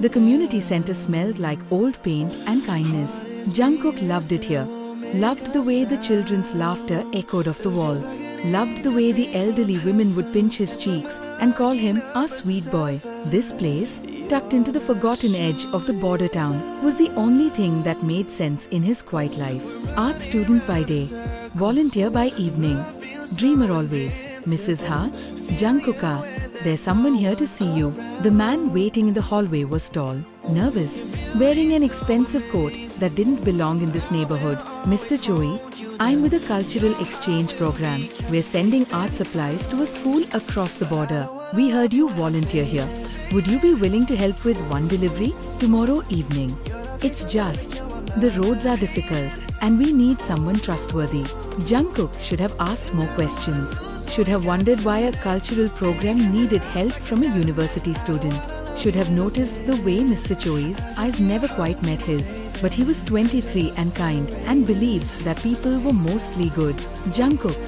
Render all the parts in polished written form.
The community center smelled like old paint and kindness. Jungkook loved it here. Loved the way the children's laughter echoed off the walls. Loved the way the elderly women would pinch his cheeks and call him our sweet boy. This place, tucked into the forgotten edge of the border town, was the only thing that made sense in his quiet life. Art student by day, volunteer by evening, dreamer always. Mrs. Ha, Jungkook, there's someone here to see you. The man waiting in the hallway was tall, nervous, wearing an expensive coat that didn't belong in this neighborhood. Mr. Choi, I'm with a cultural exchange program. We're sending art supplies to a school across the border. We heard you volunteer here. Would you be willing to help with one delivery tomorrow evening? It's just, the roads are difficult and we need someone trustworthy. Jungkook should have asked more questions. Should have wondered why a cultural program needed help from a university student. Should have noticed the way Mr. Choi's eyes never quite met his. But he was 23 and kind and believed that people were mostly good. Jungkook,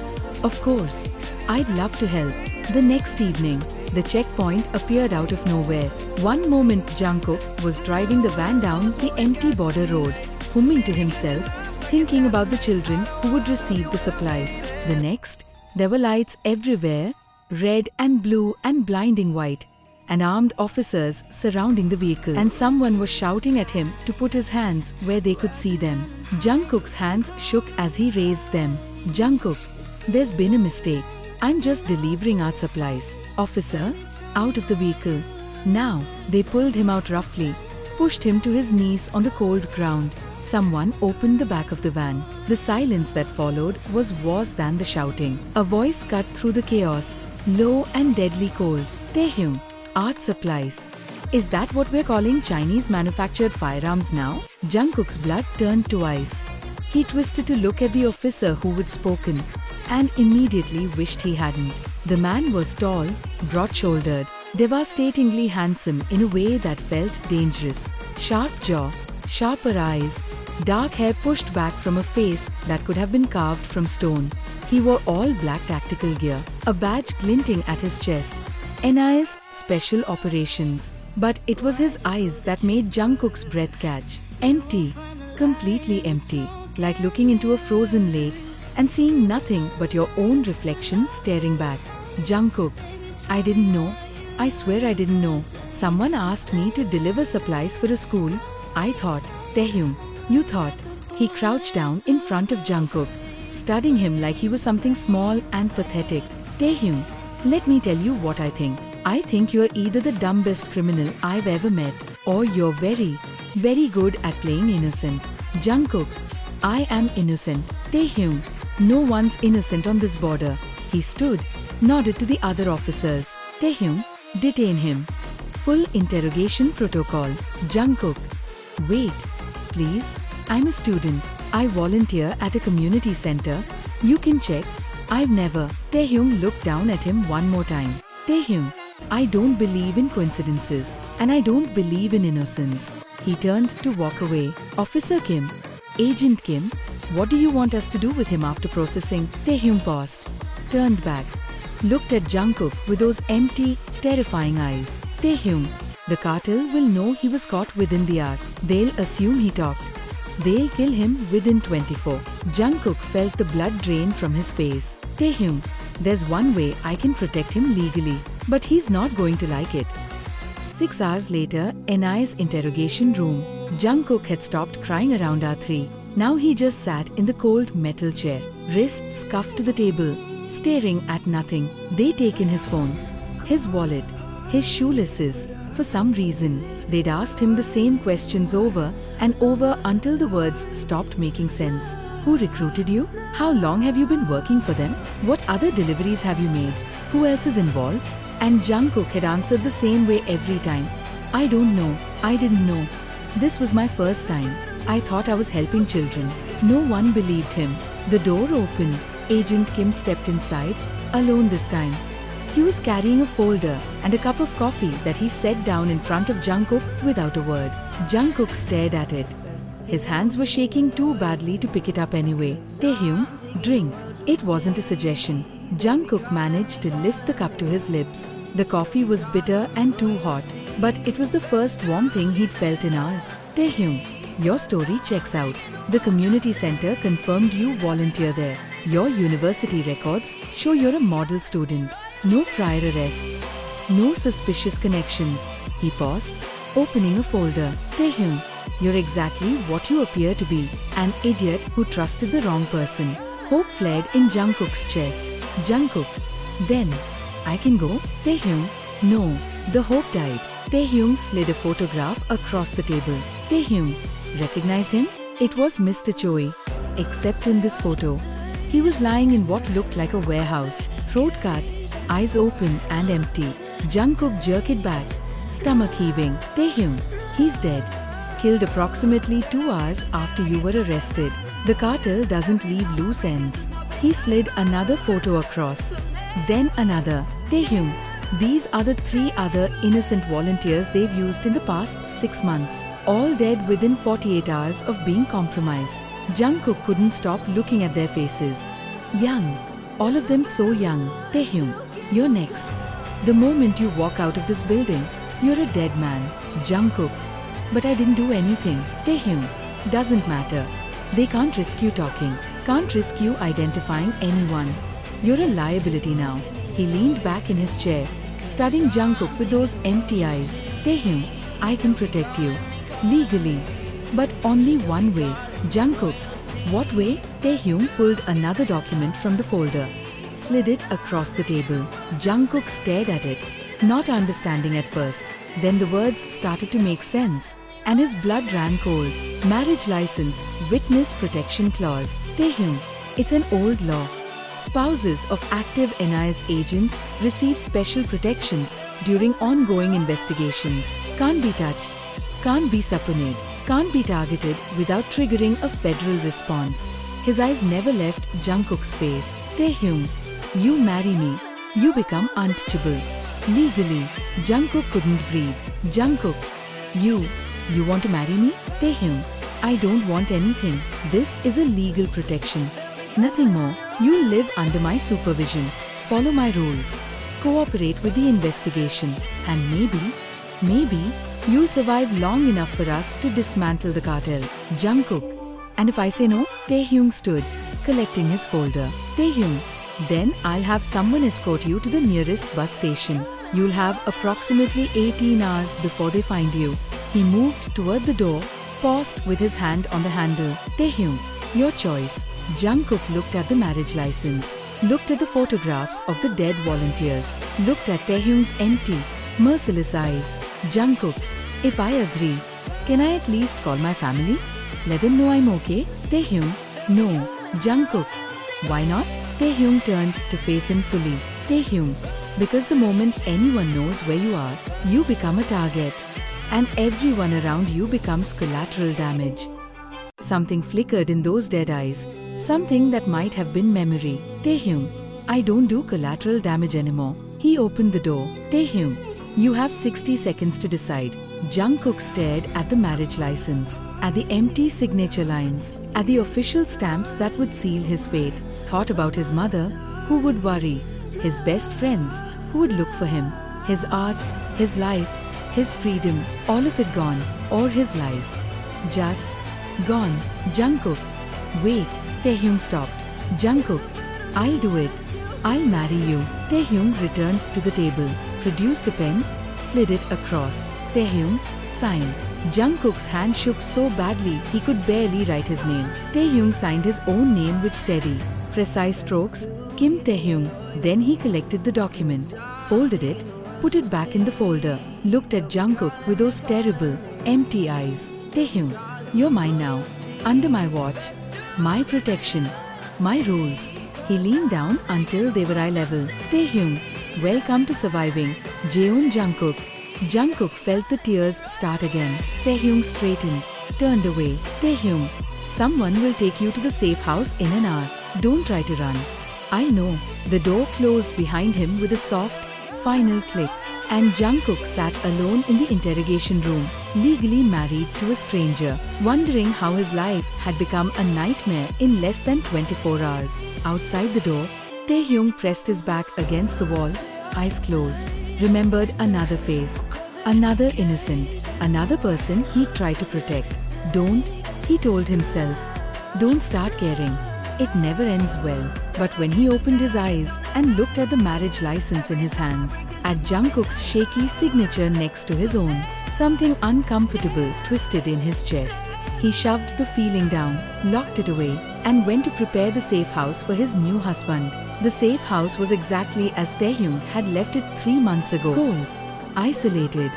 of course, I'd love to help. The next evening, the checkpoint appeared out of nowhere. One moment Jungkook was driving the van down the empty border road, humming to himself, thinking about the children who would receive the supplies. The next, there were lights everywhere, red and blue and blinding white, and armed officers surrounding the vehicle. And someone was shouting at him to put his hands where they could see them. Jungkook's hands shook as he raised them. Jungkook, there's been a mistake. I'm just delivering art supplies. Officer, out of the vehicle. Now, they pulled him out roughly, pushed him to his knees on the cold ground. Someone opened the back of the van. The silence that followed was worse than the shouting. A voice cut through the chaos, low and deadly cold. Taehyung, art supplies. Is that what we're calling Chinese manufactured firearms now? Jungkook's blood turned to ice. He twisted to look at the officer who had spoken, and immediately wished he hadn't. The man was tall, broad-shouldered, devastatingly handsome in a way that felt dangerous. Sharp jaw, sharper eyes, dark hair pushed back from a face that could have been carved from stone. He wore all black tactical gear, a badge glinting at his chest. NIS Special Operations. But it was his eyes that made Jungkook's breath catch. Empty, completely empty, like looking into a frozen lake and seeing nothing but your own reflection staring back. Jungkook, I didn't know. I swear I didn't know. Someone asked me to deliver supplies for a school. I thought. Taehyung, you thought. He crouched down in front of Jungkook, studying him like he was something small and pathetic. Taehyung, let me tell you what I think. I think you're either the dumbest criminal I've ever met, or you're very, very good at playing innocent. Jungkook, I am innocent. Taehyung, no one's innocent on this border. He stood, nodded to the other officers. Taehyung, detain him. Full interrogation protocol. Jungkook, wait, please, I'm a student. I volunteer at a community center. You can check. I've never. Taehyung looked down at him one more time. Taehyung, I don't believe in coincidences, and I don't believe in innocence. He turned to walk away. Officer Kim, Agent Kim, what do you want us to do with him after processing? Taehyung paused, turned back, looked at Jungkook with those empty, terrifying eyes. Taehyung, the cartel will know he was caught within the hour. They'll assume he talked. They'll kill him within 24. Jungkook felt the blood drain from his face. Taehyung, there's one way I can protect him legally, but he's not going to like it. 6 hours later, NI's interrogation room. Jungkook had stopped crying around R3. Now he just sat in the cold metal chair, wrists cuffed to the table, staring at nothing. They'd taken his phone, his wallet, his shoelaces. For some reason, they'd asked him the same questions over and over until the words stopped making sense. Who recruited you? How long have you been working for them? What other deliveries have you made? Who else is involved? And Jungkook had answered the same way every time. I don't know. I didn't know. This was my first time. I thought I was helping children. No one believed him. The door opened. Agent Kim stepped inside, alone this time. He was carrying a folder and a cup of coffee that he set down in front of Jungkook without a word. Jungkook stared at it. His hands were shaking too badly to pick it up anyway. Taehyung, drink. It wasn't a suggestion. Jungkook managed to lift the cup to his lips. The coffee was bitter and too hot. But it was the first warm thing he'd felt in hours. Taehyung, your story checks out. The community center confirmed you volunteer there. Your university records show you're a model student. No prior arrests. No suspicious connections. He paused, opening a folder. Taehyung, you're exactly what you appear to be. An idiot who trusted the wrong person. Hope flared in Jungkook's chest. Jungkook, then, I can go? Taehyung, no. The hope died. Taehyung slid a photograph across the table. Taehyung, recognize him? It was Mr. Choi. Except in this photo, he was lying in what looked like a warehouse. Throat cut, eyes open and empty. Jungkook jerked it back, stomach heaving. Taehyung, he's dead. Killed approximately 2 hours after you were arrested. The cartel doesn't leave loose ends. He slid another photo across. Then another. Taehyung, these are the 3 other innocent volunteers they've used in the past 6 months. All dead within 48 hours of being compromised. Jungkook couldn't stop looking at their faces. Young. All of them so young. Taehyung, you're next. The moment you walk out of this building, you're a dead man. Jungkook. But I didn't do anything. Taehyung, doesn't matter. They can't risk you talking. Can't risk you identifying anyone. You're a liability now. He leaned back in his chair, studying Jungkook with those empty eyes. Taehyung, I can protect you. Legally. But only one way. Jungkook. What way? Taehyung pulled another document from the folder, slid it across the table. Jungkook stared at it, not understanding at first. Then the words started to make sense, and his blood ran cold. Marriage license, witness protection clause. Taehyung, it's an old law. Spouses of active NIS agents receive special protections during ongoing investigations. Can't be touched. Can't be subpoenaed. Can't be targeted without triggering a federal response. His eyes never left Jungkook's face. Taehyung, you marry me, you become untouchable. Legally, Jungkook couldn't breathe. Jungkook, you want to marry me? Taehyung, I don't want anything. This is a legal protection. Nothing more. You live under my supervision. Follow my rules. Cooperate with the investigation. And maybe, you'll survive long enough for us to dismantle the cartel. Jungkook. And if I say no? Taehyung stood, collecting his folder. Taehyung, then I'll have someone escort you to the nearest bus station. You'll have approximately 18 hours before they find you. He moved toward the door, paused with his hand on the handle. Taehyung, your choice. Jungkook looked at the marriage license, looked at the photographs of the dead volunteers, looked at Taehyung's empty, merciless eyes. Jungkook, if I agree, can I at least call my family? Let them know I'm okay? Taehyung, no. Jungkook, why not? Taehyung turned to face him fully. Taehyung, because the moment anyone knows where you are, you become a target. And everyone around you becomes collateral damage. Something flickered in those dead eyes, something that might have been memory. Taehyung, I don't do collateral damage anymore. He opened the door. Taehyung, you have 60 seconds to decide. Jungkook stared at the marriage license, at the empty signature lines, at the official stamps that would seal his fate. Thought about his mother, who would worry, his best friends, who would look for him, his art, his life, his freedom, all of it gone, or his life. Just gone. Jungkook. Wait. Taehyung stopped. Jungkook. I'll do it. I'll marry you. Taehyung returned to the table, produced a pen, slid it across. Taehyung, sign. Jungkook's hand shook so badly he could barely write his name. Taehyung signed his own name with steady, precise strokes, Kim Taehyung. Then he collected the document, folded it, put it back in the folder, looked at Jungkook with those terrible, empty eyes. Taehyung, you're mine now. Under my watch. My protection. My rules. He leaned down until they were eye level. Taehyung, welcome to surviving. Jeon Jungkook. Jungkook felt the tears start again. Taehyung straightened, turned away. Taehyung, someone will take you to the safe house in an hour. Don't try to run. I know. The door closed behind him with a soft, final click. And Jungkook sat alone in the interrogation room, legally married to a stranger, wondering how his life had become a nightmare in less than 24 hours. Outside the door, Taehyung pressed his back against the wall, eyes closed, remembered another face. Another innocent, another person he'd try to protect. Don't, he told himself. Don't start caring. It never ends well. But when he opened his eyes and looked at the marriage license in his hands, at Jungkook's shaky signature next to his own, something uncomfortable twisted in his chest. He shoved the feeling down, locked it away, and went to prepare the safe house for his new husband. The safe house was exactly as Taehyung had left it 3 months ago. Cold, isolated,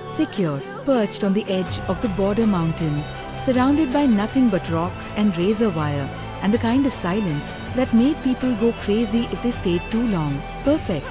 secure, perched on the edge of the border mountains, surrounded by nothing but rocks and razor wire, and the kind of silence that made people go crazy if they stayed too long. Perfect.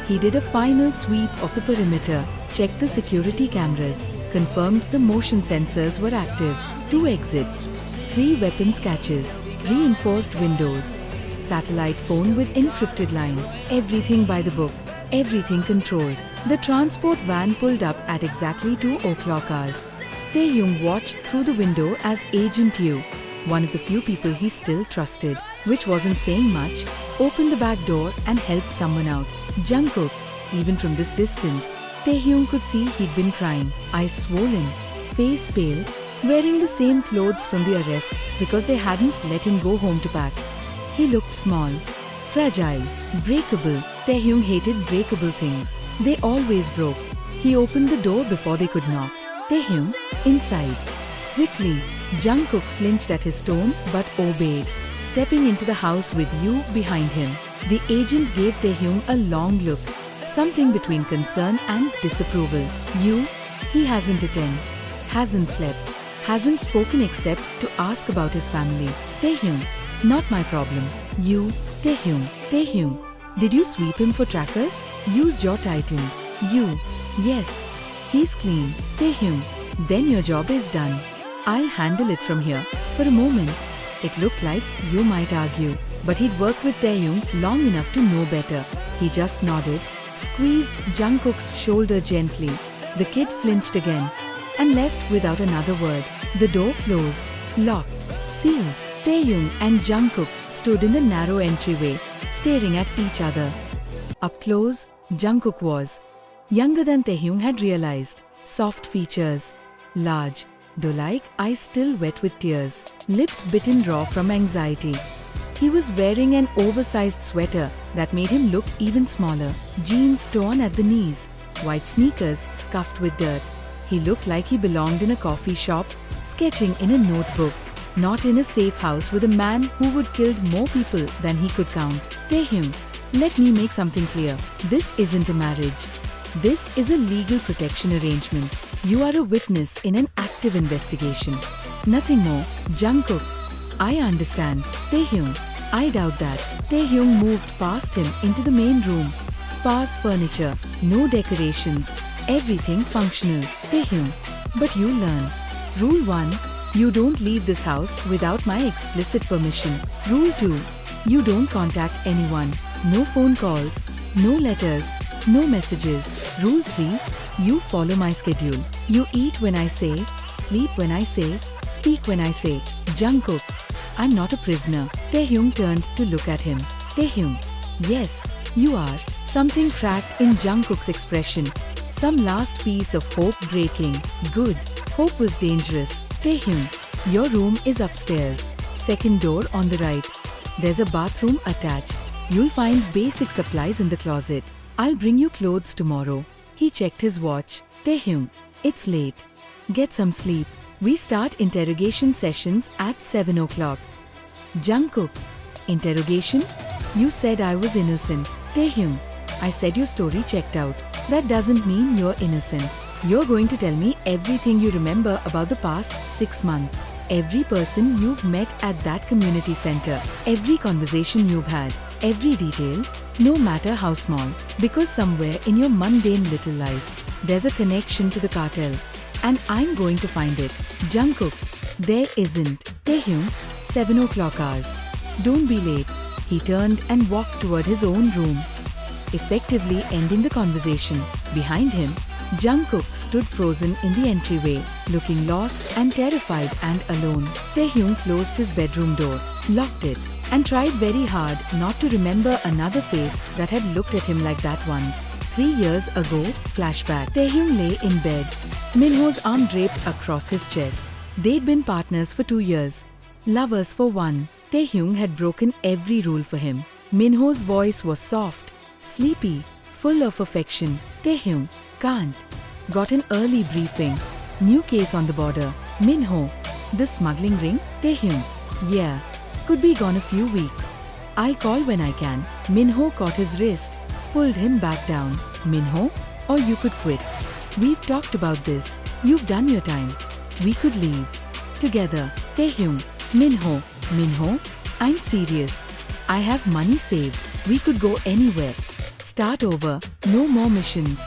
He did a final sweep of the perimeter, checked the security cameras, confirmed the motion sensors were active. 2 exits, 3 weapons caches, reinforced windows, satellite phone with encrypted line, everything by the book, everything controlled. The transport van pulled up at exactly 2 o'clock hours. Taehyung watched through the window as Agent Yoo, one of the few people he still trusted, which wasn't saying much, opened the back door and helped someone out. Jungkook. Even from this distance, Taehyung could see he'd been crying, eyes swollen, face pale, wearing the same clothes from the arrest because they hadn't let him go home to pack. He looked small, fragile, breakable. Taehyung hated breakable things. They always broke. He opened the door before they could knock. Taehyung, inside. Quickly, Jungkook flinched at his tone but obeyed, stepping into the house with Yoo behind him. The agent gave Taehyung a long look, something between concern and disapproval. Yoo, he hasn't eaten, hasn't slept, hasn't spoken except to ask about his family. Taehyung, not my problem. Yoo, Taehyung, did you sweep him for trackers? Yoo's jaw tightened. Yoo, yes, he's clean. Taehyung, then your job is done. I'll handle it from here. For a moment, it looked like Yoo might argue, but he'd worked with Taehyung long enough to know better. He just nodded, squeezed Jungkook's shoulder gently. The kid flinched again and left without another word. The door closed, locked, sealed. Taehyung and Jungkook stood in the narrow entryway, staring at each other. Up close, Jungkook was younger than Taehyung had realized. Soft features, large, doe-like eyes still wet with tears, lips bitten raw from anxiety. He was wearing an oversized sweater that made him look even smaller, jeans torn at the knees, white sneakers scuffed with dirt. He looked like he belonged in a coffee shop, sketching in a notebook, not in a safe house with a man who would killed more people than he could count. Taehyung, let me make something clear. This isn't a marriage. This is a legal protection arrangement. You are a witness in an active investigation. Nothing more. Jungkook, I understand. Taehyung, I doubt that. Taehyung moved past him into the main room. Sparse furniture, no decorations, everything functional. Taehyung, but you learn. Rule 1. You don't leave this house without my explicit permission. Rule 2. You don't contact anyone. No phone calls, no letters, no messages. Rule 3. You follow my schedule. You eat when I say, sleep when I say, speak when I say. Jungkook, I'm not a prisoner. Taehyung turned to look at him. Taehyung, yes, you are. Something cracked in Jungkook's expression. Some last piece of hope breaking. Good. Hope was dangerous. Taehyung, your room is upstairs. Second door on the right. There's a bathroom attached. You'll find basic supplies in the closet. I'll bring you clothes tomorrow. He checked his watch. Taehyung, it's late. Get some sleep. We start interrogation sessions at 7 o'clock. Jungkook, interrogation? You said I was innocent. Taehyung, I said your story checked out. That doesn't mean you're innocent. You're going to tell me everything you remember about the past 6 months. Every person you've met at that community center. Every conversation you've had. Every detail, no matter how small. Because somewhere in your mundane little life, there's a connection to the cartel. And I'm going to find it. Jungkook, there isn't. Taehyung, 7 o'clock hours. Don't be late. He turned and walked toward his own room, effectively ending the conversation. Behind him, Jungkook stood frozen in the entryway, looking lost and terrified and alone. Taehyung closed his bedroom door, locked it, and tried very hard not to remember another face that had looked at him like that once. 3 years ago, flashback. Taehyung lay in bed, Minho's arm draped across his chest. They'd been partners for 2 years, lovers for 1. Taehyung had broken every rule for him. Minho's voice was soft, sleepy, full of affection. Taehyung, can't. Got an early briefing. New case on the border. Minho, the smuggling ring? Taehyung, yeah. Could be gone a few weeks. I'll call when I can. Minho caught his wrist, pulled him back down. Minho, or you could quit. We've talked about this. You've done your time. We could leave. Together. Taehyung, Minho, Minho, I'm serious. I have money saved. We could go anywhere. Start over. No more missions.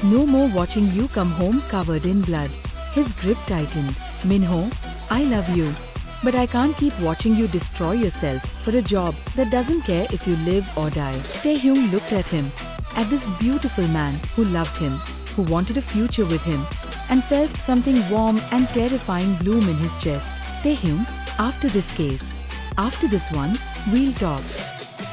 No more watching you come home covered in blood. His grip tightened. Minho, I love you. But I can't keep watching you destroy yourself for a job that doesn't care if you live or die. Taehyung looked at him, at this beautiful man who loved him, who wanted a future with him, and felt something warm and terrifying bloom in his chest. Taehyung, after this case, after this one, we'll talk.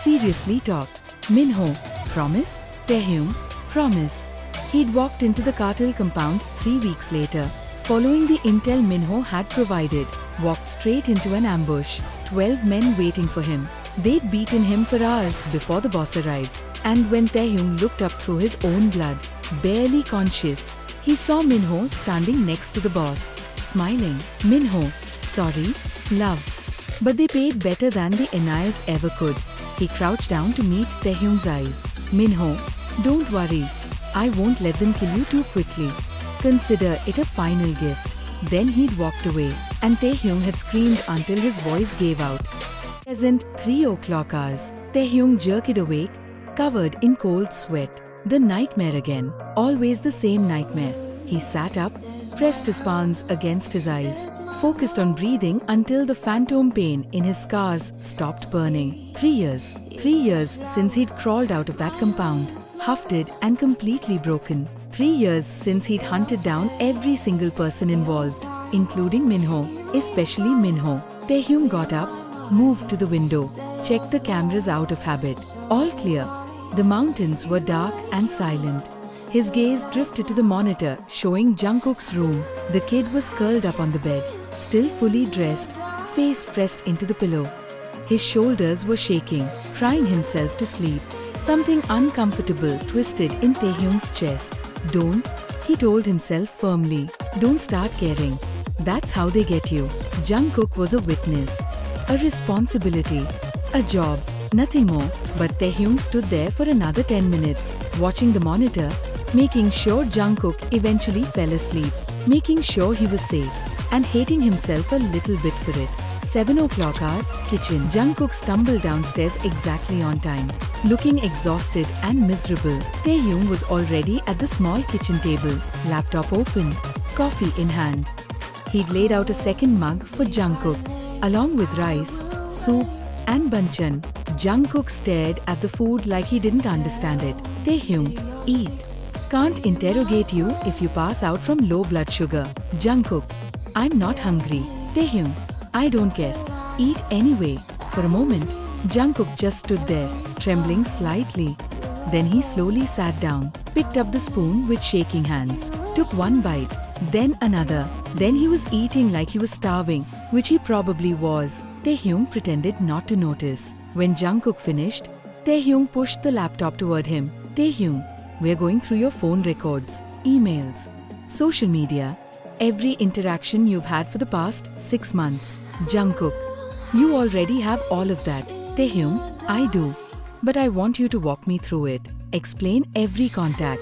Seriously talk. Minho, promise? Taehyung, promise. He'd walked into the cartel compound 3 weeks later, following the intel Minho had provided, walked straight into an ambush. 12 men waiting for him. They'd beaten him for hours before the boss arrived. And when Taehyung looked up through his own blood, barely conscious, he saw Minho standing next to the boss, smiling. Minho, sorry, love. But they paid better than the NIS ever could. He crouched down to meet Taehyung's eyes. Minho, don't worry. I won't let them kill you too quickly. Consider it a final gift. Then he'd walked away, and Taehyung had screamed until his voice gave out. Present 3 o'clock hours. Taehyung jerked awake, covered in cold sweat. The nightmare again. Always the same nightmare. He sat up, pressed his palms against his eyes, focused on breathing until the phantom pain in his scars stopped burning. 3 years. 3 years since he'd crawled out of that compound, hafted and completely broken. 3 years since he'd hunted down every single person involved, including Minho, especially Minho. Taehyung got up, moved to the window, checked the cameras out of habit. All clear. The mountains were dark and silent. His gaze drifted to the monitor showing Jungkook's room. The kid was curled up on the bed, still fully dressed, face pressed into the pillow. His shoulders were shaking, crying himself to sleep. Something uncomfortable twisted in Taehyung's chest. Don't, he told himself firmly. Don't start caring. That's how they get you. Jungkook was a witness, a responsibility, a job, nothing more. But Taehyung stood there for another 10 minutes, watching the monitor, making sure Jungkook eventually fell asleep, making sure he was safe, and hating himself a little bit for it. 7 o'clock hours, kitchen. Jungkook stumbled downstairs exactly on time, looking exhausted and miserable. Taehyung was already at the small kitchen table, laptop open, coffee in hand. He'd laid out a second mug for Jungkook, along with rice, soup, and banchan. Jungkook stared at the food like he didn't understand it. Taehyung, eat. Can't interrogate you if you pass out from low blood sugar. Jungkook, I'm not hungry. Taehyung, I don't care. Eat anyway. For a moment, Jungkook just stood there, trembling slightly. Then he slowly sat down, picked up the spoon with shaking hands, took one bite, then another. Then he was eating like he was starving, which he probably was. Taehyung pretended not to notice. When Jungkook finished, Taehyung pushed the laptop toward him. Taehyung, we're going through your phone records, emails, social media, every interaction you've had for the past 6 months. Jungkook, you already have all of that. Taehyung, I do. But I want you to walk me through it. Explain every contact,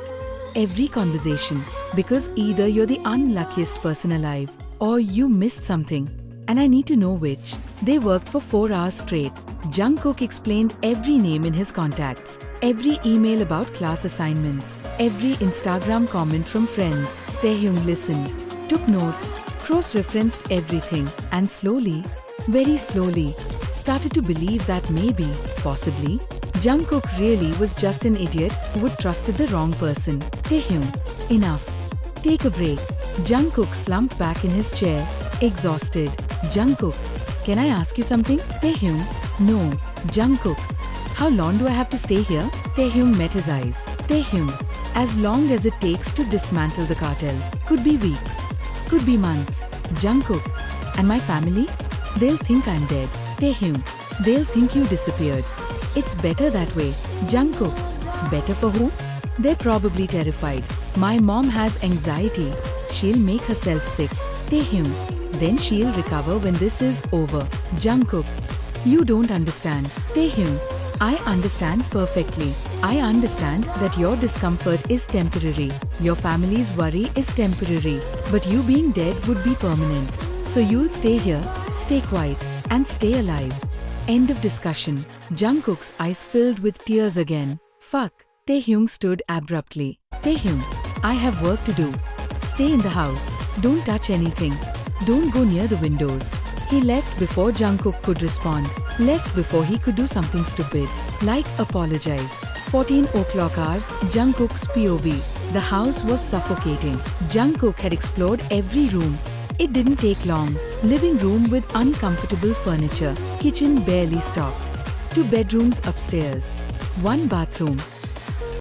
every conversation. Because either you're the unluckiest person alive, or you missed something. And I need to know which. They worked for 4 hours straight. Jungkook explained every name in his contacts, every email about class assignments, every Instagram comment from friends. Taehyung listened, took notes, cross-referenced everything, and slowly, very slowly, started to believe that maybe, possibly, Jungkook really was just an idiot who had trusted the wrong person. Taehyung, enough. Take a break. Jungkook slumped back in his chair, exhausted. Jungkook, can I ask you something? Taehyung, no. Jungkook, how long do I have to stay here? Taehyung met his eyes. Taehyung, as long as it takes to dismantle the cartel. Could be weeks, could be months. Jungkook, and my family? They'll think I'm dead. Taehyung, they'll think you disappeared. It's better that way. Jungkook, better for who? They're probably terrified. My mom has anxiety. She'll make herself sick. Taehyung, then she'll recover when this is over. Jungkook, you don't understand. Taehyung, I understand perfectly. I understand that your discomfort is temporary. Your family's worry is temporary. But you being dead would be permanent. So you'll stay here, stay quiet, and stay alive. End of discussion. Jungkook's eyes filled with tears again. Fuck. Taehyung stood abruptly. Taehyung, I have work to do. Stay in the house. Don't touch anything. Don't go near the windows. He left before Jungkook could respond. Left before he could do something stupid, like apologize. 14 o'clock hours, Jungkook's POV. The house was suffocating. Jungkook had explored every room. It didn't take long. Living room with uncomfortable furniture. Kitchen barely stocked. 2 bedrooms upstairs. 1 bathroom.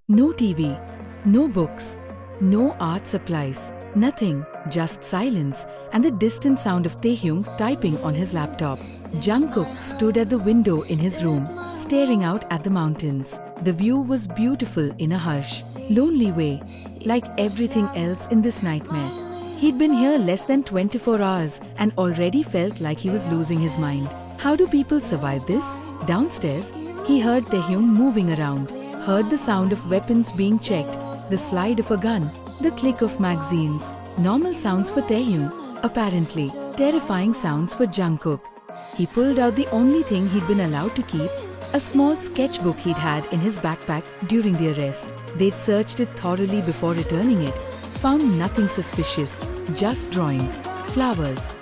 No TV. No books. No art supplies. Nothing, just silence and the distant sound of Taehyung typing on his laptop. Jungkook stood at the window in his room, staring out at the mountains. The view was beautiful in a harsh, lonely way, like everything else in this nightmare. He'd been here less than 24 hours and already felt like he was losing his mind. How do people survive this? Downstairs, he heard Taehyung moving around, heard the sound of weapons being checked, the slide of a gun, the click of magazines. Normal sounds for Taehyung, apparently. Terrifying sounds for Jungkook. He pulled out the only thing he'd been allowed to keep, a small sketchbook he'd had in his backpack during the arrest. They'd searched it thoroughly before returning it. Found nothing suspicious, just drawings, flowers,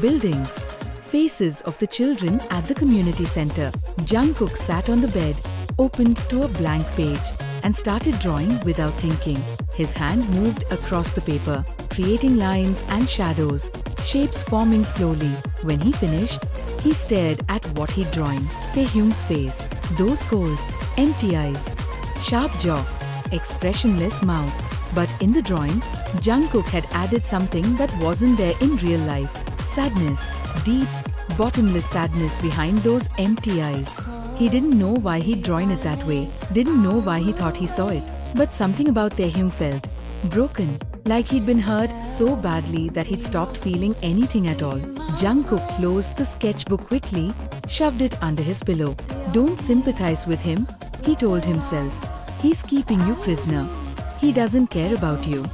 buildings, faces of the children at the community center. Jungkook sat on the bed, opened to a blank page, and started drawing without thinking. His hand moved across the paper, creating lines and shadows, shapes forming slowly. When he finished, he stared at what he'd drawn. Taehyung's face, those cold, empty eyes, sharp jaw, expressionless mouth. But in the drawing, Jungkook had added something that wasn't there in real life. Sadness, deep, bottomless sadness behind those empty eyes. He didn't know why he'd drawn it that way, didn't know why he thought he saw it. But something about Taehyung felt broken, like he'd been hurt so badly that he'd stopped feeling anything at all. Jungkook closed the sketchbook quickly, shoved it under his pillow. Don't sympathize with him, he told himself. He's keeping you prisoner. He doesn't care about you.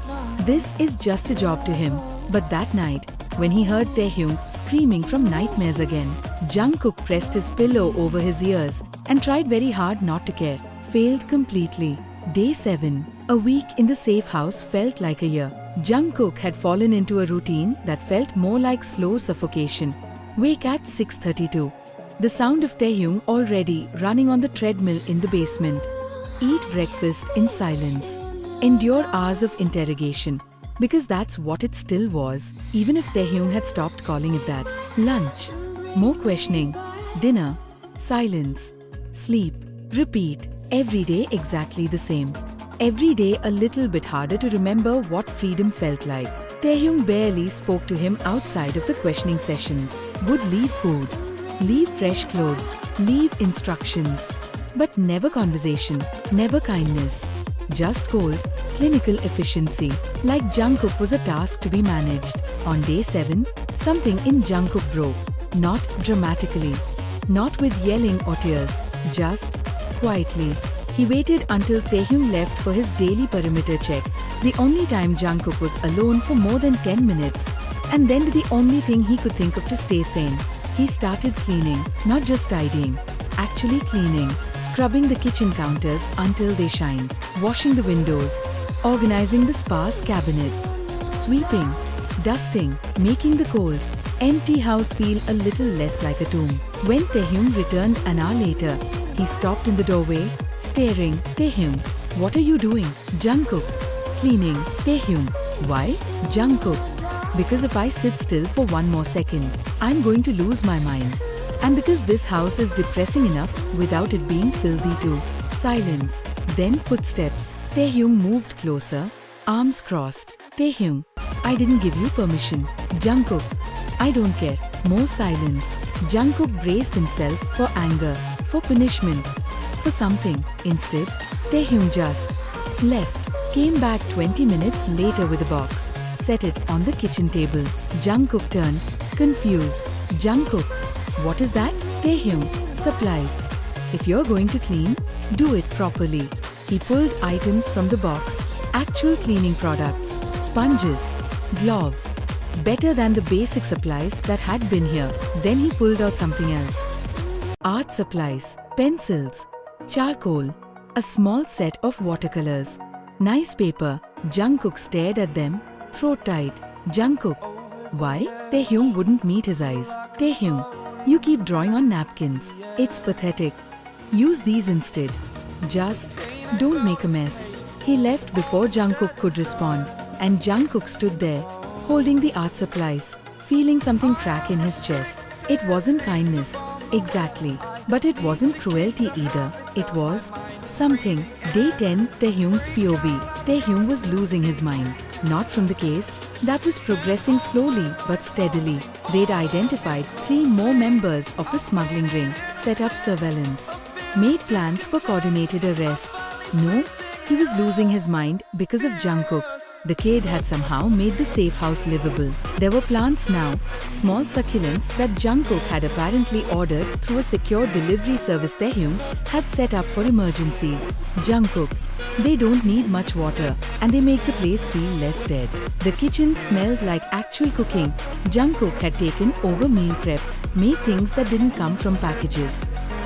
This is just a job to him. But that night, when he heard Taehyung screaming from nightmares again, Jungkook pressed his pillow over his ears and tried very hard not to care. Failed completely. Day 7. A week in the safe house felt like a year. Jungkook had fallen into a routine that felt more like slow suffocation. Wake at 6:32. The sound of Taehyung already running on the treadmill in the basement. Eat breakfast in silence. Endure hours of interrogation. Because that's what it still was, even if Taehyung had stopped calling it that. Lunch. More questioning. Dinner. Silence. Sleep. Repeat. Every day exactly the same. Every day a little bit harder to remember what freedom felt like. Taehyung barely spoke to him outside of the questioning sessions. Would leave food. Leave fresh clothes. Leave instructions. But never conversation. Never kindness. Just cold, clinical efficiency. Like Jungkook was a task to be managed. On day 7, something in Jungkook broke. Not dramatically. Not with yelling or tears. Just quietly. He waited until Taehyung left for his daily perimeter check. The only time Jungkook was alone for more than 10 minutes. And then the only thing he could think of to stay sane. He started cleaning, not just tidying. Actually cleaning, scrubbing the kitchen counters until they shined, washing the windows, organizing the sparse cabinets, sweeping, dusting, making the cold, empty house feel a little less like a tomb. When Taehyung returned an hour later, he stopped in the doorway, staring. Taehyung, what are you doing? Jungkook, cleaning. Taehyung, Why? Jungkook. Because if I sit still for one more second, I'm going to lose my mind. And because this house is depressing enough without it being filthy too. Silence. Then footsteps. Taehyung moved closer, arms crossed. Taehyung, I didn't give you permission. Jungkook, I don't care. More silence. Jungkook braced himself for anger, for punishment, for something. Instead, Taehyung just left. Came back 20 minutes later with a box. Set it on the kitchen table. Jungkook turned, confused. Jungkook, what is that? Taehyung, supplies. If you're going to clean, do it properly. He pulled items from the box, actual cleaning products, sponges, gloves. Better than the basic supplies that had been here. Then he pulled out something else. Art supplies, pencils, charcoal, a small set of watercolors. Nice paper. Jungkook stared at them, throat tight. Jungkook, why? Taehyung wouldn't meet his eyes. Taehyung, you keep drawing on napkins. It's pathetic. Use these instead. Just don't make a mess. He left before Jungkook could respond, and Jungkook stood there, holding the art supplies, feeling something crack in his chest. It wasn't kindness, exactly, but it wasn't cruelty either. It was something. Day 10, Taehyung's POV. Taehyung was losing his mind. Not from the case that was progressing slowly but steadily. They'd identified 3 more members of the smuggling ring, set up surveillance, made plans for coordinated arrests. No, he was losing his mind because of Jungkook. The kid had somehow made the safe house livable. There were plants now, small succulents that Jungkook had apparently ordered through a secure delivery service Taehyung had set up for emergencies. Jungkook, they don't need much water and they make the place feel less dead. The kitchen smelled like actual cooking. Jungkook had taken over meal prep, made things that didn't come from packages.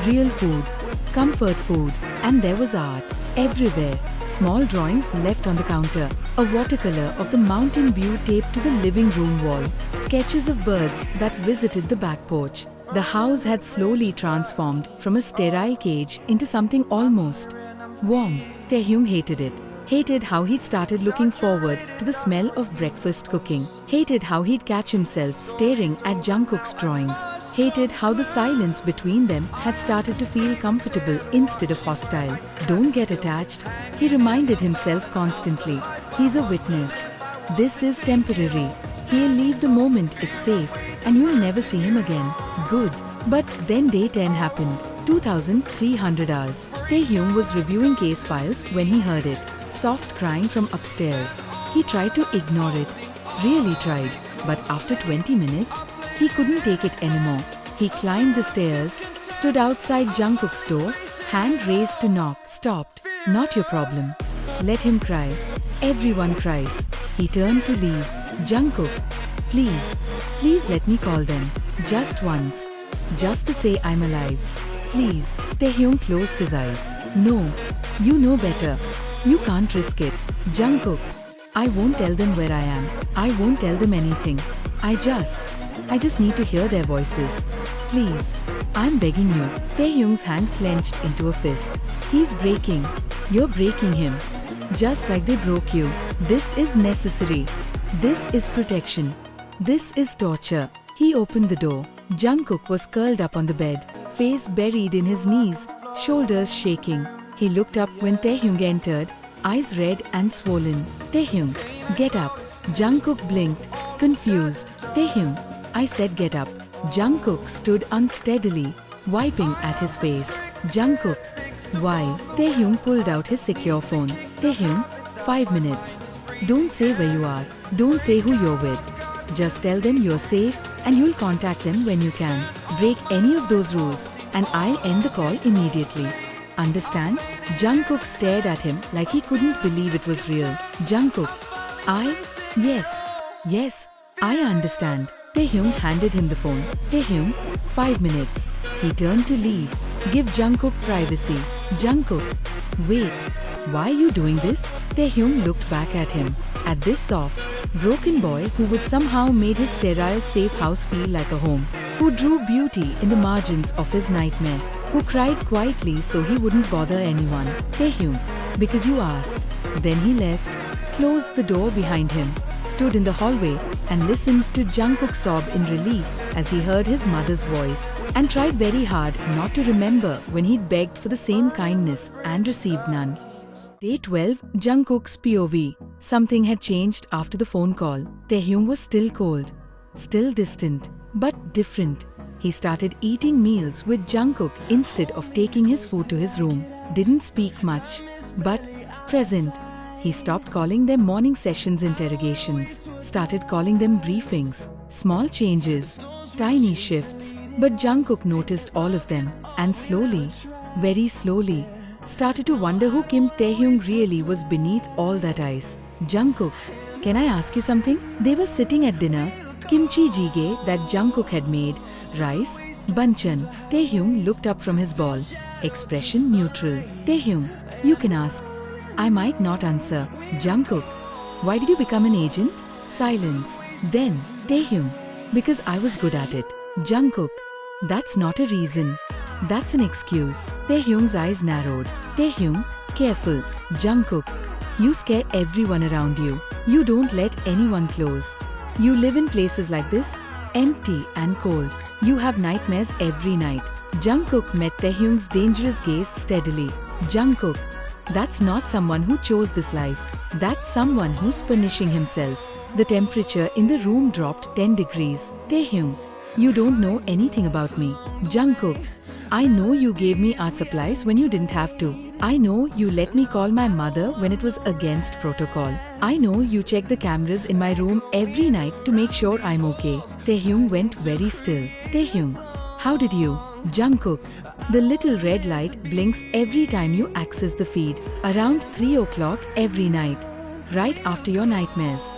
Real food, comfort food, and there was art everywhere. Small drawings left on the counter, a watercolor of the mountain view taped to the living room wall, sketches of birds that visited the back porch. The house had slowly transformed from a sterile cage into something almost warm. Taehyung hated it. Hated how he'd started looking forward to the smell of breakfast cooking. Hated how he'd catch himself staring at Jungkook's drawings. Hated how the silence between them had started to feel comfortable instead of hostile. Don't get attached, he reminded himself constantly. He's a witness. This is temporary. He'll leave the moment it's safe, and you'll never see him again. Good. But then day 10 happened. 2,300 hours. Taehyung was reviewing case files when he heard it. Soft crying from upstairs. He tried to ignore it. Really tried. But after 20 minutes, he couldn't take it anymore. He climbed the stairs, stood outside Jungkook's door, hand raised to knock. Stopped. Not your problem. Let him cry. Everyone cries. He turned to leave. Jungkook, please, please let me call them. Just once. Just to say I'm alive. Please. Taehyung closed his eyes. No. You know better. You can't risk it. Jungkook, I won't tell them where I am. I won't tell them anything. I just need to hear their voices. Please. I'm begging you. Taehyung's hand clenched into a fist. He's breaking. You're breaking him. Just like they broke you. This is necessary. This is protection. This is torture. He opened the door. Jungkook was curled up on the bed, face buried in his knees, shoulders shaking. He looked up when Taehyung entered, eyes red and swollen. Taehyung, get up. Jungkook blinked, confused. Taehyung, I said get up. Jungkook stood unsteadily, wiping at his face. Jungkook, why? Taehyung pulled out his secure phone. Taehyung, 5 minutes. Don't say where you are. Don't say who you're with. Just tell them you're safe and you'll contact them when you can. Break any of those rules and I'll end the call immediately. Understand? Jungkook stared at him like he couldn't believe it was real. Jungkook, yes, I understand. Taehyung handed him the phone. Taehyung, 5 minutes. He turned to leave. Give Jungkook privacy. Jungkook, wait. Why are you doing this? Taehyung looked back at him. At this soft, broken boy who would somehow made his sterile safe house feel like a home. Who drew beauty in the margins of his nightmare. Who cried quietly so he wouldn't bother anyone. Taehyung, because you asked. Then he left. closed the door behind him, stood in the hallway, and listened to Jungkook sob in relief as he heard his mother's voice, and tried very hard not to remember when he'd begged for the same kindness and received none. Day 12, Jungkook's POV. Something had changed after the phone call. Taehyung was still cold, still distant, but different. He started eating meals with Jungkook instead of taking his food to his room. Didn't speak much, but present. He stopped calling them morning sessions interrogations, started calling them briefings. Small changes, tiny shifts, but Jungkook noticed all of them, and slowly, very slowly, started to wonder who Kim Taehyung really was beneath all that ice. Jungkook, can I ask you something? They were sitting at dinner, kimchi jjigae that Jungkook had made, rice, banchan. Taehyung looked up from his ball, expression neutral. Taehyung, you can ask. I might not answer. Jungkook, why did you become an agent? Silence. Then, Taehyung, because I was good at it. Jungkook, that's not a reason. That's an excuse. Taehyung's eyes narrowed. Taehyung, careful. Jungkook, you scare everyone around you. You don't let anyone close. You live in places like this, empty and cold. You have nightmares every night. Jungkook met Taehyung's dangerous gaze steadily. Jungkook, that's not someone who chose this life. That's someone who's punishing himself. The temperature in the room dropped 10 degrees. Taehyung, you don't know anything about me. Jungkook, I know you gave me art supplies when you didn't have to. I know you let me call my mother when it was against protocol. I know you check the cameras in my room every night to make sure I'm okay. Taehyung went very still. Taehyung, how did you? Jungkook, the little red light blinks every time you access the feed. Around 3 o'clock every night. Right after your nightmares.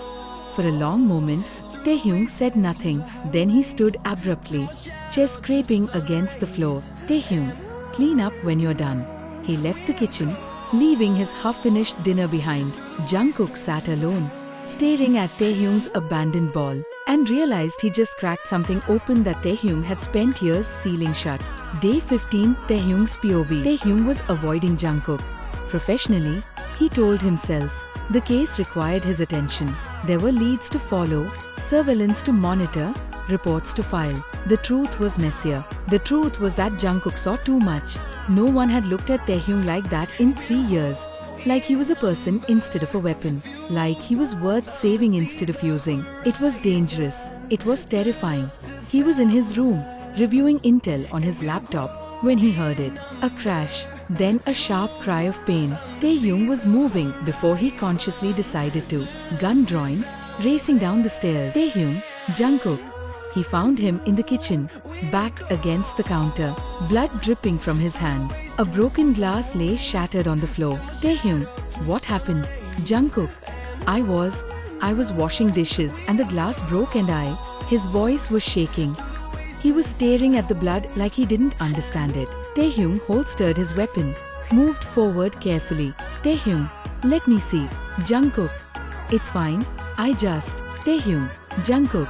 For a long moment, Taehyung said nothing. Then he stood abruptly, chest scraping against the floor. Taehyung, clean up when you're done. He left the kitchen, leaving his half-finished dinner behind. Jungkook sat alone, staring at Taehyung's abandoned ball, and realized he just cracked something open that Taehyung had spent years sealing shut. Day 15, Taehyung's POV. Taehyung was avoiding Jungkook. Professionally, he told himself, the case required his attention. There were leads to follow, surveillance to monitor, reports to file. The truth was messier. The truth was that Jungkook saw too much. No one had looked at Taehyung like that in 3 years. Like he was a person instead of a weapon. Like he was worth saving instead of using. It was dangerous. It was terrifying. He was in his room, reviewing intel on his laptop, when he heard it. A crash. Then a sharp cry of pain. Taehyung was moving before he consciously decided to. Gun drawing, racing down the stairs. Taehyung, Jungkook. He found him in the kitchen, backed against the counter, blood dripping from his hand. A broken glass lay shattered on the floor. Taehyung, what happened? Jungkook, I was washing dishes and the glass broke and his voice was shaking. He was staring at the blood like he didn't understand it. Taehyung holstered his weapon, moved forward carefully. Taehyung, let me see. Jungkook, it's fine, Taehyung, Jungkook,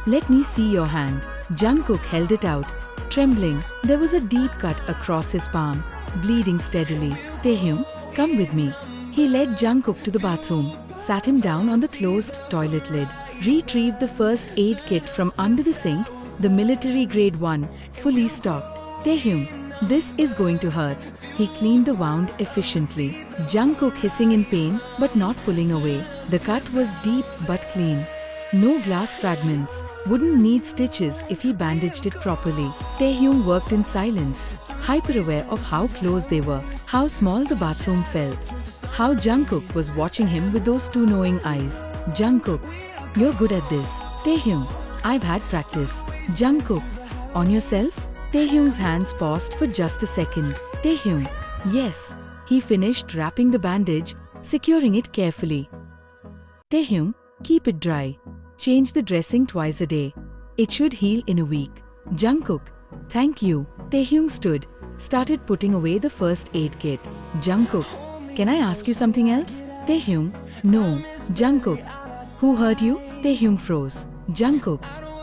let me see your hand. Jungkook held it out, trembling. There was a deep cut across his palm, bleeding steadily. Taehyung, come with me. He led Jungkook to the bathroom, sat him down on the closed toilet lid, retrieved the first aid kit from under the sink, the military grade 1, fully stocked. Taehyung, this is going to hurt. He cleaned the wound efficiently. Jungkook hissing in pain but not pulling away. The cut was deep but clean. No glass fragments. Wouldn't need stitches if he bandaged it properly. Taehyung worked in silence, hyper-aware of how close they were, how small the bathroom felt, how Jungkook was watching him with those 2 knowing eyes. Jungkook, you're good at this. Taehyung, I've had practice. Jungkook, on yourself? Taehyung's hands paused for just a second. Taehyung, yes. He finished wrapping the bandage, securing it carefully. Taehyung, keep it dry. Change the dressing twice a day. It should heal in a week. Jungkook, thank you. Taehyung stood, started putting away the first aid kit. Jungkook, can I ask you something else? Taehyung, no. Jungkook, who hurt you? Taehyung froze. Jungkook,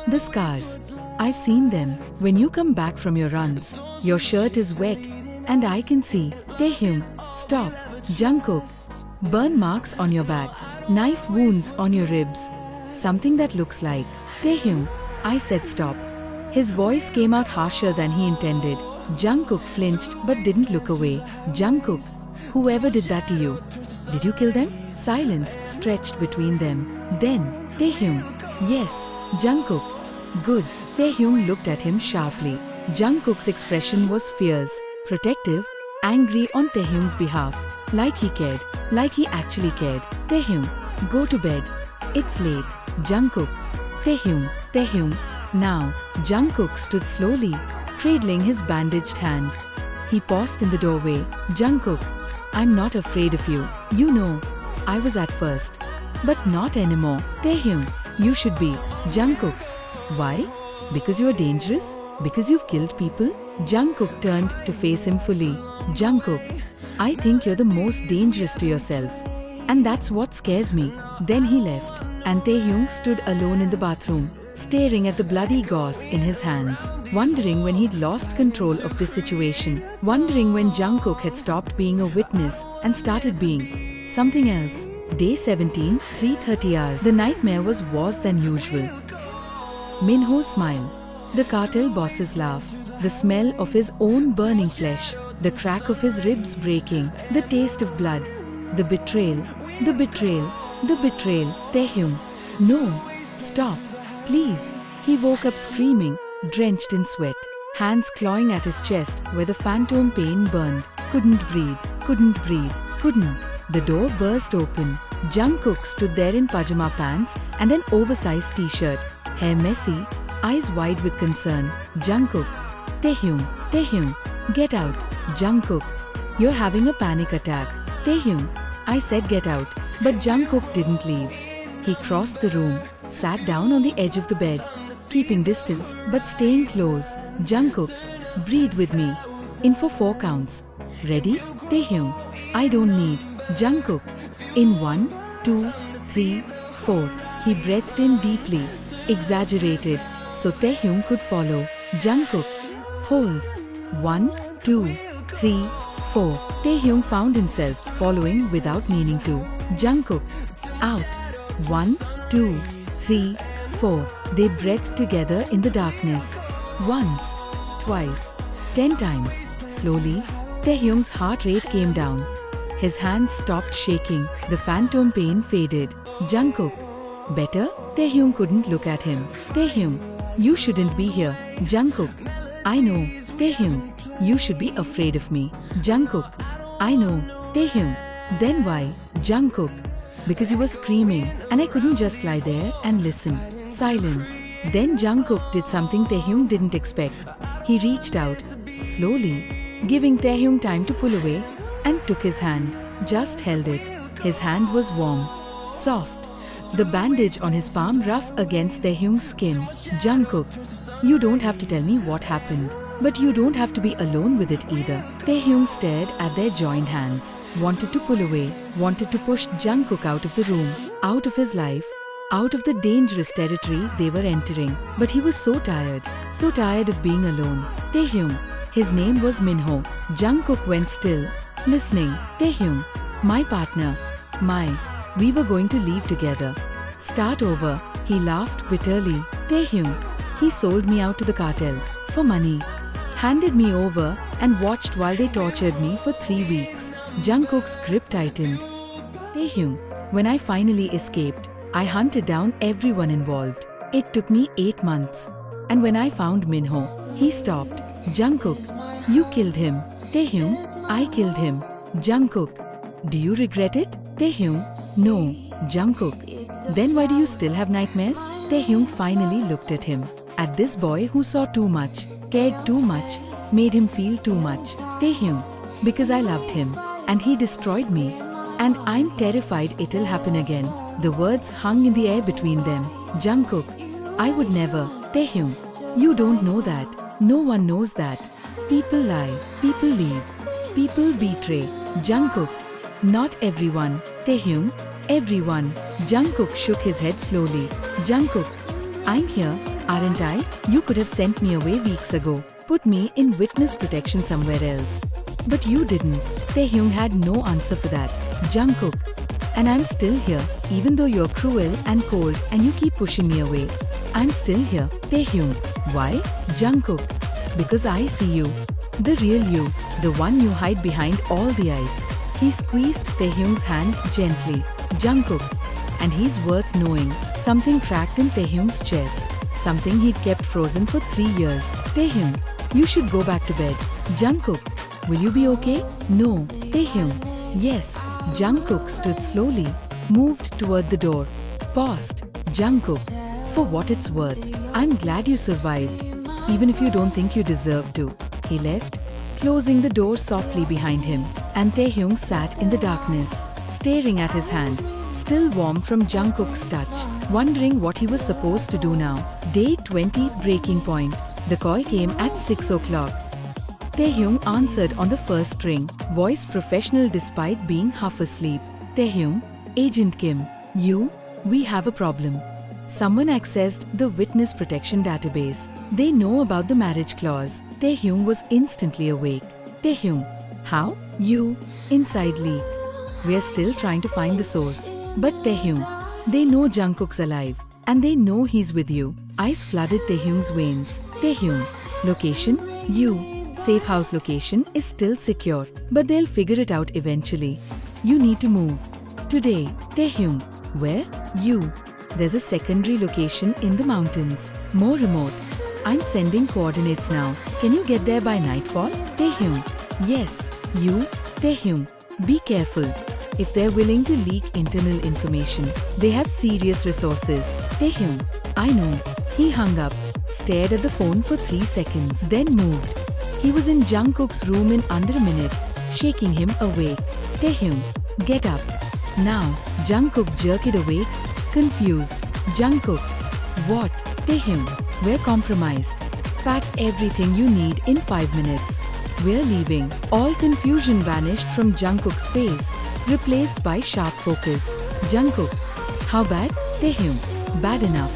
the scars. I've seen them. When you come back from your runs, your shirt is wet, and I can see. Taehyung, stop. Jungkook, burn marks on your back. Knife wounds on your ribs. Something that looks like. Taehyung, I said stop. His voice came out harsher than he intended. Jungkook flinched but didn't look away. Jungkook, whoever did that to you, did you kill them? Silence stretched between them. Then, Taehyung, yes. Jungkook, good. Taehyung looked at him sharply. Jungkook's expression was fierce, protective, angry on Taehyung's behalf. Like he cared. Like he actually cared. Taehyung, go to bed. It's late. Jungkook. Taehyung. Now, Jungkook stood slowly, cradling his bandaged hand. He paused in the doorway. Jungkook, I'm not afraid of you. You know, I was at first. But not anymore. Taehyung, you should be. Jungkook. Why? Because you are dangerous? Because you've killed people? Jungkook turned to face him fully. Jungkook, I think you're the most dangerous to yourself. And that's what scares me. Then he left. And Taehyung stood alone in the bathroom, staring at the bloody gauze in his hands, wondering when he'd lost control of the situation, wondering when Jungkook had stopped being a witness and started being something else. Day 17, 3:30 hours. The nightmare was worse than usual. Minho's smile, the cartel boss's laugh, the smell of his own burning flesh, the crack of his ribs breaking, the taste of blood, the betrayal. Taehyung, no, stop, please. He woke up screaming, drenched in sweat, hands clawing at his chest where the phantom pain burned. Couldn't breathe. The door burst open. Jungkook stood there in pajama pants and an oversized t-shirt, hair messy, eyes wide with concern. Jungkook. Taehyung, get out. Jungkook, you're having a panic attack. Taehyung, I said get out. But Jungkook didn't leave. He crossed the room, sat down on the edge of the bed, keeping distance but staying close. Jungkook, breathe with me. In for 4 counts. Ready? Taehyung, I don't need. Jungkook, in 1, 2, 3, 4. He breathed in deeply, exaggerated, so Taehyung could follow. Jungkook, hold. 1, 2, 3, 4. Taehyung found himself following without meaning to. Jungkook, out. 1, 2, 3, 4. They breathed together in the darkness. Once, twice, 10 times. Slowly, Taehyung's heart rate came down. His hands stopped shaking. The phantom pain faded. Jungkook, better? Taehyung couldn't look at him. Taehyung, you shouldn't be here. Jungkook, I know. Taehyung, you should be afraid of me. Jungkook, I know. Taehyung, then why? Jungkook, because you were screaming and I couldn't just lie there and listen. Silence. Then Jungkook did something Taehyung didn't expect. He reached out, slowly, giving Taehyung time to pull away, and took his hand, just held it. His hand was warm, soft, the bandage on his palm rough against Taehyung's skin. Jungkook, you don't have to tell me what happened, but you don't have to be alone with it either. Taehyung stared at their joined hands, wanted to pull away, wanted to push Jungkook out of the room, out of his life, out of the dangerous territory they were entering. But he was so tired of being alone. Taehyung, his name was Minho. Jungkook went still, listening. Taehyung, my partner, we were going to leave together. Start over. He laughed bitterly. Taehyung, he sold me out to the cartel, for money. Handed me over and watched while they tortured me for 3 weeks. Jungkook's grip tightened. Taehyung, when I finally escaped, I hunted down everyone involved. It took me 8 months. And when I found Minho, he stopped. Jungkook, you killed him. Taehyung, I killed him. Jungkook, do you regret it? Taehyung, no. Jungkook, then why do you still have nightmares? Taehyung finally looked at him. At this boy who saw too much, cared too much, made him feel too much. Taehyung, because I loved him, and he destroyed me. And I'm terrified it'll happen again. The words hung in the air between them. Jungkook, I would never. Taehyung, you don't know that. No one knows that. People lie, people leave, people betray. Jungkook, not everyone. Taehyung, everyone. Jungkook shook his head slowly. Jungkook, I'm here, aren't I? You could have sent me away weeks ago, put me in witness protection somewhere else. But you didn't. Taehyung had no answer for that. Jungkook, And I'm still here, even though you're cruel and cold and you keep pushing me away. I'm still here, Taehyung. Why? Jungkook. Because I see you. The real you, the one you hide behind all the ice. He squeezed Taehyung's hand gently. Jungkook. And he's worth knowing. Something cracked in Taehyung's chest. Something he'd kept frozen for 3 years. Taehyung, you should go back to bed. Jungkook, will you be okay? No. Taehyung, yes. Jungkook stood slowly, moved toward the door, paused. Jungkook, for what it's worth, I'm glad you survived, even if you don't think you deserve to. He left, closing the door softly behind him, and Taehyung sat in the darkness, staring at his hand, still warm from Jungkook's touch, wondering what he was supposed to do now. Day 20, breaking point. The call came at 6 o'clock. Taehyung answered on the first ring, voice professional despite being half asleep. Taehyung, Agent Kim, we have a problem. Someone accessed the witness protection database. They know about the marriage clause. Taehyung was instantly awake. Taehyung, how? Inside Lee. We're still trying to find the source. But Taehyung, they know Jungkook's alive. And they know he's with you. Ice flooded Taehyung's veins. Taehyung, location? Safe house location is still secure, but they'll figure it out eventually. You need to move. Today. Taehyung, where? There's a secondary location in the mountains. More remote. I'm sending coordinates now. Can you get there by nightfall? Taehyung, yes. Taehyung, be careful. If they're willing to leak internal information, they have serious resources. Taehyung, I know. He hung up, stared at the phone for 3 seconds, then moved. He was in Jungkook's room in under a minute, shaking him awake. Taehyung, get up. Now. Jungkook jerked awake, confused. Jungkook, what? Taehyung, we're compromised. Pack everything you need in 5 minutes. We're leaving. All confusion vanished from Jungkook's face, replaced by sharp focus. Jungkook, how bad? Taehyung, bad enough.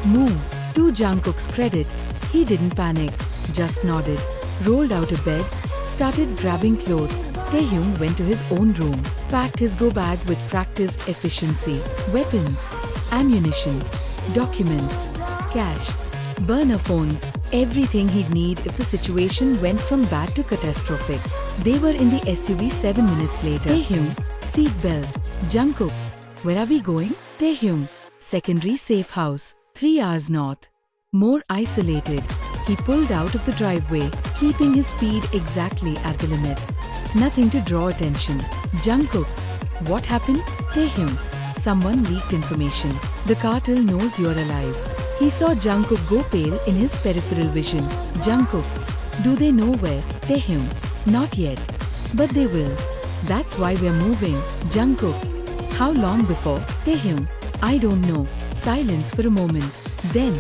Move. To Jungkook's credit, he didn't panic, just nodded, rolled out of bed, started grabbing clothes. Taehyung went to his own room, packed his go bag with practiced efficiency, weapons, ammunition, documents, cash, burner phones, everything he'd need if the situation went from bad to catastrophic. They were in the SUV 7 minutes later. Taehyung, seatbelt. Jungkook, where are we going? Taehyung, secondary safe house, 3 hours north. More isolated. He pulled out of the driveway, keeping his speed exactly at the limit. Nothing to draw attention. Jungkook, what happened? Taehyung, someone leaked information. The cartel knows you're alive. He saw Jungkook go pale in his peripheral vision. Jungkook, do they know where? Taehyung, not yet. But they will. That's why we're moving. Jungkook, how long before? Taehyung, I don't know. Silence for a moment. Then